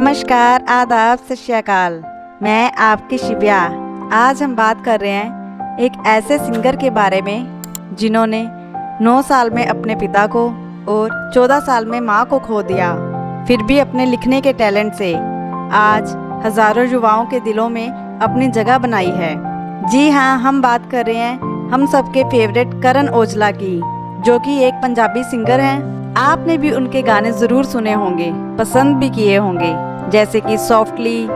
नमस्कार, आदाब, सत श्री अकाल। मैं आपकी शिव्या। आज हम बात कर रहे हैं एक ऐसे सिंगर के बारे में जिन्होंने 9 साल में अपने पिता को और 14 साल में माँ को खो दिया, फिर भी अपने लिखने के टैलेंट से आज हजारों युवाओं के दिलों में अपनी जगह बनाई है। जी हाँ, हम बात कर रहे हैं हम सबके फेवरेट करण औजला की, जो कि एक पंजाबी सिंगर हैं। आपने भी उनके गाने जरूर सुने होंगे, पसंद भी किए होंगे, जैसे कि सॉफ्टली,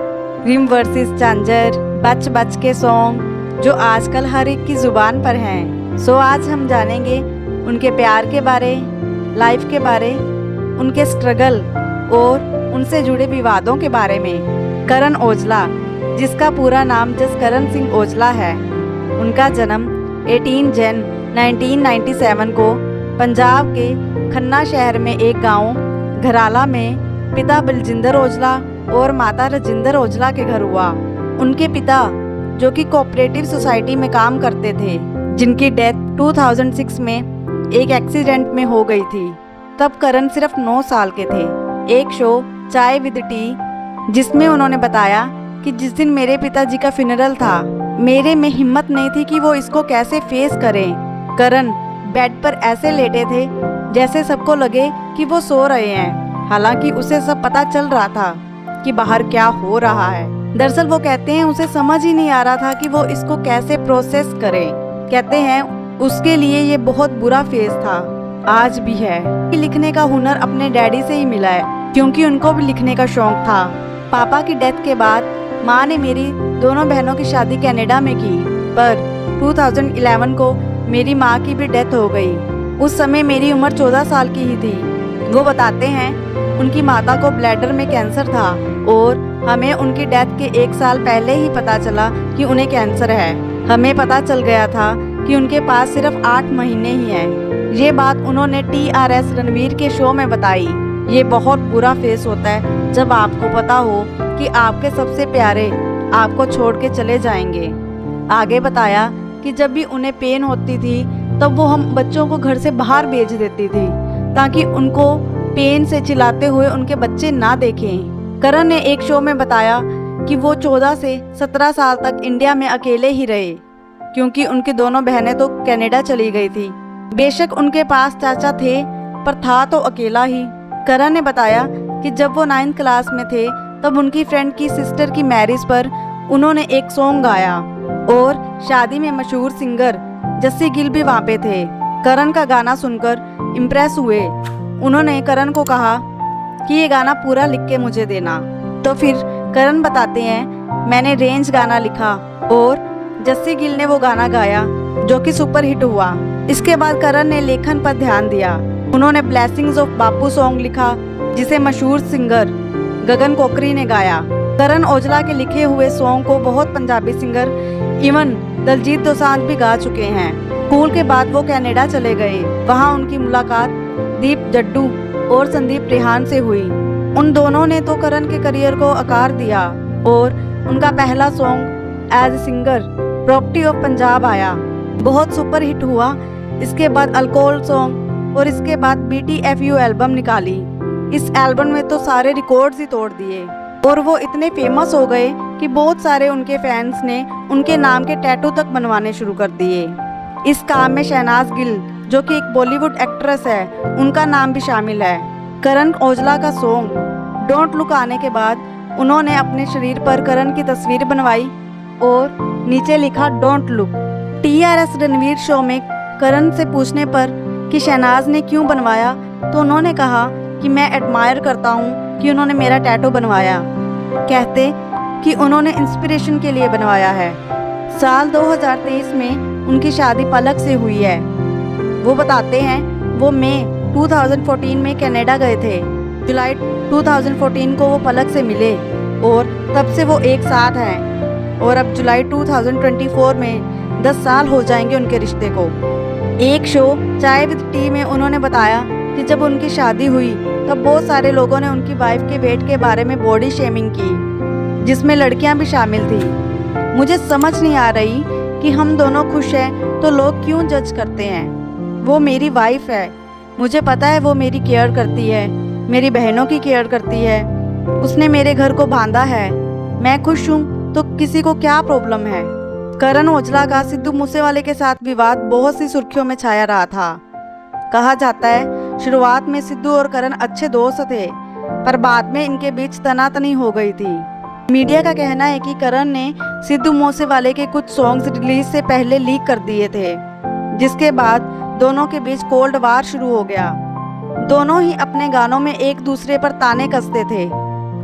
रिम वर्सेस झांझर, बच बच के सॉन्ग, जो आजकल हर एक की जुबान पर हैं। सो आज हम जानेंगे उनके प्यार के बारे, लाइफ के बारे, उनके स्ट्रगल और उनसे जुड़े विवादों के बारे में। करण औजला, जिसका पूरा नाम जसकरण सिंह औजला है, उनका जन्म 18 जन 1997 को पंजाब के खन्ना शहर में एक गांव घराला में पिता बलजिंदर औजला और माता रजिंदर औजला के घर हुआ। उनके पिता, जो कि कोऑपरेटिव सोसाइटी में काम करते थे, जिनकी डेथ 2006 में एक एक्सीडेंट में हो गई थी, तब करण सिर्फ 9 साल के थे। एक शो चाय विद टी, जिसमें उन्होंने बताया कि जिस दिन मेरे पिताजी का फ्यूनरल था, मेरे में हिम्मत नहीं थी कि वो इसको कैसे फेस करें। करण बेड पर ऐसे लेटे थे जैसे सबको लगे कि वो सो रहे हैं, हालांकि उसे सब पता चल रहा था कि बाहर क्या हो रहा है। दरअसल वो कहते हैं उसे समझ ही नहीं आ रहा था कि वो इसको कैसे प्रोसेस करे। कहते हैं उसके लिए ये बहुत बुरा फेज था, आज भी है। लिखने का हुनर अपने डैडी से ही मिला है, क्योंकि उनको भी लिखने का शौक था। पापा की डेथ के बाद माँ ने मेरी दोनों बहनों की शादी कनाडा में की, पर 2011 को मेरी माँ की भी डेथ हो गई। उस समय मेरी उम्र 14 साल की ही थी। वो बताते हैं उनकी माता को ब्लैडर में कैंसर था और हमें उनकी डेथ के 1 साल पहले ही पता चला कि उन्हें कैंसर है। हमें पता चल गया था कि उनके पास सिर्फ 8 महीने ही हैं। ये बात उन्होंने TRS रणवीर के शो में बताई। ये बहुत बुरा फेस होता है जब आपको पता हो कि आपके सबसे प्यारे आपको छोड़ के चले जाएंगे। आगे बताया कि जब भी उन्हें पेन होती थी तब वो हम बच्चों को घर से बाहर भेज देती थी, ताकि उनको पेन से चिल्लाते हुए उनके बच्चे ना देखें। करण ने एक शो में बताया कि वो 14 से 17 साल तक इंडिया में अकेले ही रहे, क्योंकि उनकी दोनों बहनें तो कनाडा चली गई थी। बेशक उनके पास चाचा थे, पर था तो अकेला ही। करण ने बताया कि जब वो 9th क्लास में थे तब उनकी फ्रेंड की सिस्टर की मैरिज पर उन्होंने एक सॉन्ग गाया और शादी में मशहूर सिंगर जस्सी गिल भी वहाँ पे थे। करण का गाना सुनकर इम्प्रेस हुए। उन्होंने करण को कहा कि ये गाना पूरा लिख के मुझे देना। तो फिर करण बताते हैं मैंने रेंज गाना लिखा और जस्सी गिल ने वो गाना गाया, जो कि सुपर हिट हुआ। इसके बाद करण ने लेखन पर ध्यान दिया। उन्होंने ब्लेसिंग्स ऑफ बापू सॉन्ग लिखा, जिसे मशहूर सिंगर गगन कोकरी ने गाया। करण औजला के लिखे हुए सॉन्ग को बहुत पंजाबी सिंगर इवन दलजीत दोसांझ भी गा चुके हैं। स्कूल के बाद वो कनाडा चले गए। वहाँ उनकी मुलाकात दीप जड्डू और संदीप रेहान से हुई। उन दोनों ने तो करण के करियर को आकार दिया और उनका पहला song as singer property of Punjab आया, बहुत सुपर हिट हुआ। इसके बाद अल्कोहल सॉन्ग और इसके बाद BTFU एल्बम निकाली। इस एल्बम में तो सारे रिकॉर्ड्स ही तोड़ दिए और वो इतने फेमस हो गए कि बहुत सारे उनके फैंस ने उनके नाम के टैटू तक बनवाने शुरू कर दिए। इस काम में शहनाज गिल, जो कि एक बॉलीवुड एक्ट्रेस है, उनका नाम भी शामिल है। करण औजला का सॉन्ग डोंट लुक आने के बाद उन्होंने अपने शरीर पर करण की तस्वीर बनवाई और नीचे लिखा don't look. TRS Ranveer show में करण से पूछने पर कि शहनाज ने क्यों बनवाया, तो उन्होंने कहा कि मैं एडमायर करता हूँ कि उन्होंने मेरा टैटू बनवाया। कहते कि उन्होंने इंस्पिरेशन के लिए बनवाया है। साल 2023 में उनकी शादी पलक से हुई है। वो बताते हैं वो मई 2014 में कनाडा गए थे। जुलाई 2014 को वो पलक से मिले और तब से वो एक साथ हैं, और अब जुलाई 2024 में 10 साल हो जाएंगे उनके रिश्ते को। एक शो चाय विद टी में उन्होंने बताया कि जब उनकी शादी हुई तब बहुत सारे लोगों ने उनकी वाइफ के वेट के बारे में बॉडी शेमिंग की, जिसमें लड़कियां भी शामिल थी। मुझे समझ नहीं आ रही कि हम दोनों खुश हैं तो लोग क्यों जज करते हैं। वो मेरी वाइफ है, मुझे पता है वो मेरी केयर करती है, मेरी बहनों की केयर करती है, उसने मेरे घर को बांधा है। मैं खुश हूँ तो किसी को क्या प्रॉब्लम है। करण औजला का सिद्धू मूसेवाले के साथ विवाद बहुत सी सुर्खियों में छाया रहा था। कहा जाता है शुरुआत में सिद्धू और करण अच्छे दोस्त थे, पर बाद में इनके बीच तनातनी हो गई थी। मीडिया का कहना है कि करण ने सिद्धू मूसेवाले के कुछ सॉन्ग्स रिलीज से पहले लीक कर दिए थे, जिसके बाद दोनों के बीच कोल्ड वार शुरू हो गया। दोनों ही अपने गानों में एक दूसरे पर ताने कसते थे।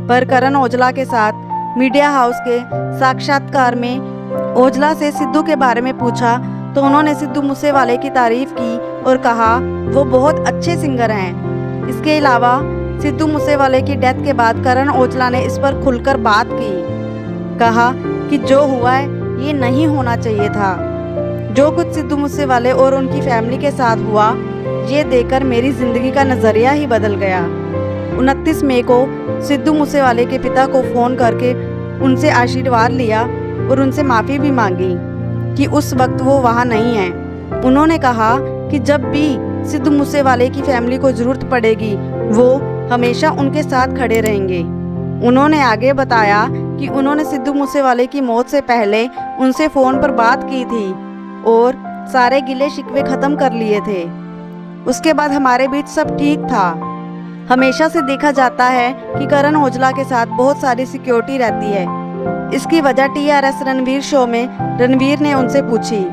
पर करण औजला के साथ मीडिया हाउस के साक्षात्कार में औजला से सिद्धू के बारे में पूछा तो उन्होंने सिद्धू मूसेवाले की तारीफ की और कहा वो बहुत अच्छे सिंगर हैं। इसके अलावा सिद्धू मूसेवाले की डेथ के बाद करण औजला ने इस पर खुलकर बात की। कहा कि जो हुआ है ये नहीं होना चाहिए था। जो कुछ सिद्धू मूसेवाले और उनकी फैमिली के साथ हुआ, ये देखकर मेरी जिंदगी का नजरिया ही बदल गया। 29 मई को सिद्धू मूसेवाले के पिता को फोन करके उनसे आशीर्वाद लिया और उनसे माफ़ी भी मांगी कि उस वक्त वो वहाँ नहीं है। उन्होंने कहा कि जब भी सिद्धू मूसेवाले की फैमिली को ज़रूरत पड़ेगी वो हमेशा उनके साथ खड़े रहेंगे। उन्होंने आगे बताया कि उन्होंने सिद्धू मूसेवाले की मौत से पहले उनसे फ़ोन पर बात की थी और सारे गिले शिकवे ख़त्म कर लिए थे। उसके बाद हमारे बीच सब ठीक था। हमेशा से देखा जाता है कि करण औजला के साथ बहुत सारी सिक्योरिटी रहती है। इसकी वजह TRS रणवीर शो में रणवीर ने उनसे पूछी।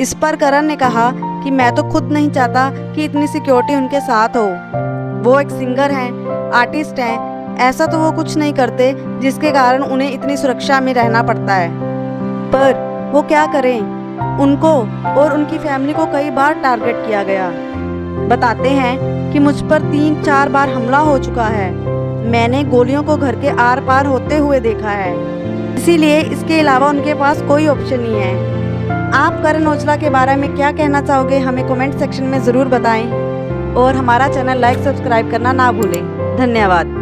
इस पर करण ने कहा कि मैं तो खुद नहीं चाहता कि इतनी सिक्योरिटी उनके साथ हो। वो एक सिंगर हैं, आर्टिस्ट हैं, ऐसा तो वो कुछ नहीं करते जिसके कारण उन्हें इतनी सुरक्षा में रहना पड़ता है। पर वो क्या करें, उनको और उनकी फैमिली को कई बार टारगेट किया गया। बताते हैं कि मुझ पर 3-4 बार हमला हो चुका है। मैंने गोलियों को घर के आर पार होते हुए देखा है। इसीलिए इसके अलावा उनके पास कोई ऑप्शन नहीं है। आप करण औजला के बारे में क्या कहना चाहोगे, हमें कमेंट सेक्शन में ज़रूर बताएं और हमारा चैनल लाइक सब्सक्राइब करना ना भूलें। धन्यवाद।